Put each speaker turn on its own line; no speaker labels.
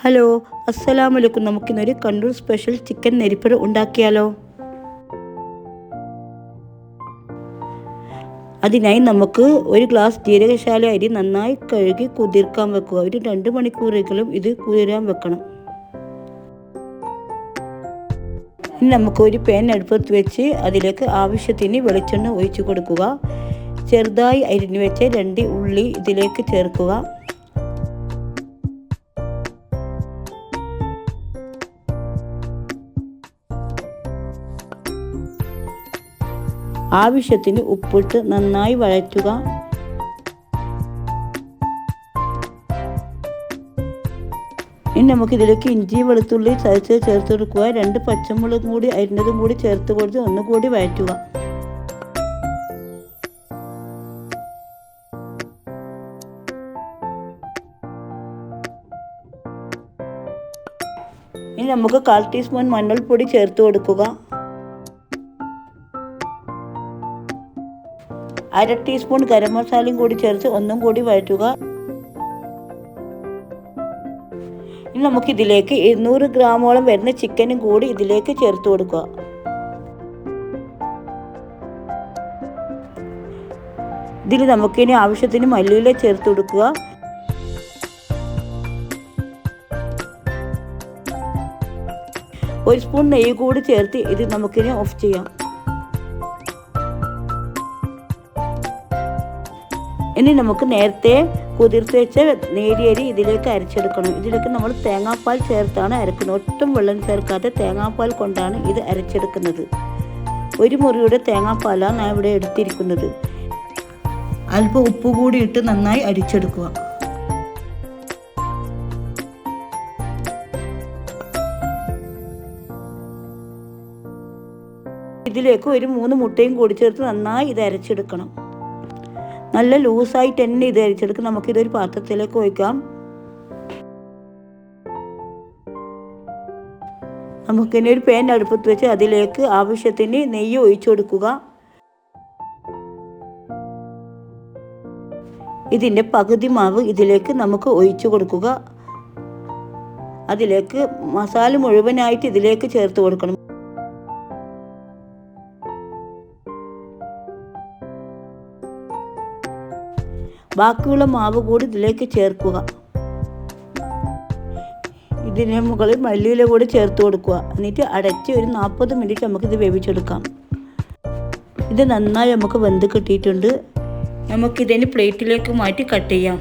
Hello, അസ്സലാമലൈക്കും. നമുക്കിന്നൊരു Kannur special chicken നെരിപ്പട് ഉണ്ടാക്കിയാലോ? അതിനായി നമുക്ക് ഒരു ഗ്ലാസ് ജീരകശാല അരി നന്നായി കഴുകി കുതിർക്കാൻ വെക്കുക. ഒരു 2 മണിക്കൂറെങ്കിലും ഇത് കുതിരാൻ വെക്കണം. ഇനി നമുക്ക് ഒരു പാൻ അടുപ്പത്ത് വെച്ച് അതിലേക്ക് ആവശ്യത്തിന് വെളിച്ചെണ്ണ ഒഴിച്ചു കൊടുക്കുക. ചെറുതായി അരിഞ്ഞു വെച്ച 2 ഉള്ളി ഇതിലേക്ക് ചേർക്കുക. ആവശ്യത്തിന് ഉപ്പിട്ട് നന്നായി വഴറ്റുക. ഇനി നമുക്കിതിലേക്ക് ഇഞ്ചി വെളുത്തുള്ളി ചതച്ച് ചേർത്ത് കൊടുക്കുക. 2 പച്ചമുളകും കൂടി അരിഞ്ഞതും കൂടി ചേർത്ത് കൊടുത്ത് ഒന്നുകൂടി വഴറ്റുക. ഇനി നമുക്ക് 1/4 ടീസ്പൂൺ മഞ്ഞൾപ്പൊടി ചേർത്ത് കൊടുക്കുക. 1/2 ടീസ്പൂൺ ഗരം മസാലയും കൂടി ചേർത്ത് ഒന്നും കൂടി വഴറ്റുക. ഇനി നമുക്കിതിലേക്ക് 200 ഗ്രാമോളം വരുന്ന ചിക്കനും കൂടി ഇതിലേക്ക് ചേർത്ത് കൊടുക്കുക. ഇതിൽ നമുക്കിനി ആവശ്യത്തിന് മല്ലിയില ചേർത്ത് കൊടുക്കുക. ഒരു സ്പൂൺ നെയ്യ് കൂടി ചേർത്ത് ഇത് നമുക്കിനി ഓഫ് ചെയ്യാം. ഇനി നമുക്ക് നേരത്തെ കുതിർത്ത് വെച്ച നേരിയരി ഇതിലേക്ക് അരച്ചെടുക്കണം. ഇതിലേക്ക് നമ്മൾ തേങ്ങാപ്പാൽ ചേർത്താണ് അരക്കുന്നത്. ഒട്ടും വെള്ളം ചേർക്കാതെ തേങ്ങാപ്പാൽ കൊണ്ടാണ് ഇത് അരച്ചെടുക്കുന്നത്. 1 മുറിയുടെ തേങ്ങാപ്പാലാണ് ഞാൻ ഇവിടെ എടുത്തിരിക്കുന്നത്. അല്പം ഉപ്പ് കൂടി ഇട്ട് നന്നായി അരിച്ചെടുക്കുക. ഇതിലേക്ക് ഒരു 3 മുട്ടയും കൂടി ചേർത്ത് നന്നായി ഇത് അരച്ചെടുക്കണം. നല്ല ലൂസായിട്ട് തന്നെ ഇത് അരിച്ചെടുക്കും. നമുക്കിതൊരു പാത്രത്തിലേക്ക് ഒഴിക്കാം. നമുക്കിനി ഒരു പാൻ അടുപ്പത്ത് വെച്ച് അതിലേക്ക് ആവശ്യത്തിന് നെയ്യ് ഒഴിച്ചു കൊടുക്കുക. ഇതിൻ്റെ പകുതി മാവ് ഇതിലേക്ക് നമുക്ക് ഒഴിച്ചു കൊടുക്കുക. അതിലേക്ക് മസാല മുഴുവനായിട്ട് ഇതിലേക്ക് ചേർത്ത് കൊടുക്കണം. ബാക്കിയുള്ള മാവ് കൂടി ഇതിലേക്ക് ചേർക്കുക. ഇതിന് മുകളിൽ മല്ലിയില കൂടി ചേർത്ത് കൊടുക്കുക. എന്നിട്ട് അടച്ച് ഒരു 40 മിനിറ്റ് നമുക്കിത് വേവിച്ചെടുക്കാം. ഇത് നന്നായി നമുക്ക് വെന്ത് കിട്ടിയിട്ടുണ്ട്. നമുക്കിതിന് പ്ലേറ്റിലേക്ക് മാറ്റി കട്ട് ചെയ്യാം.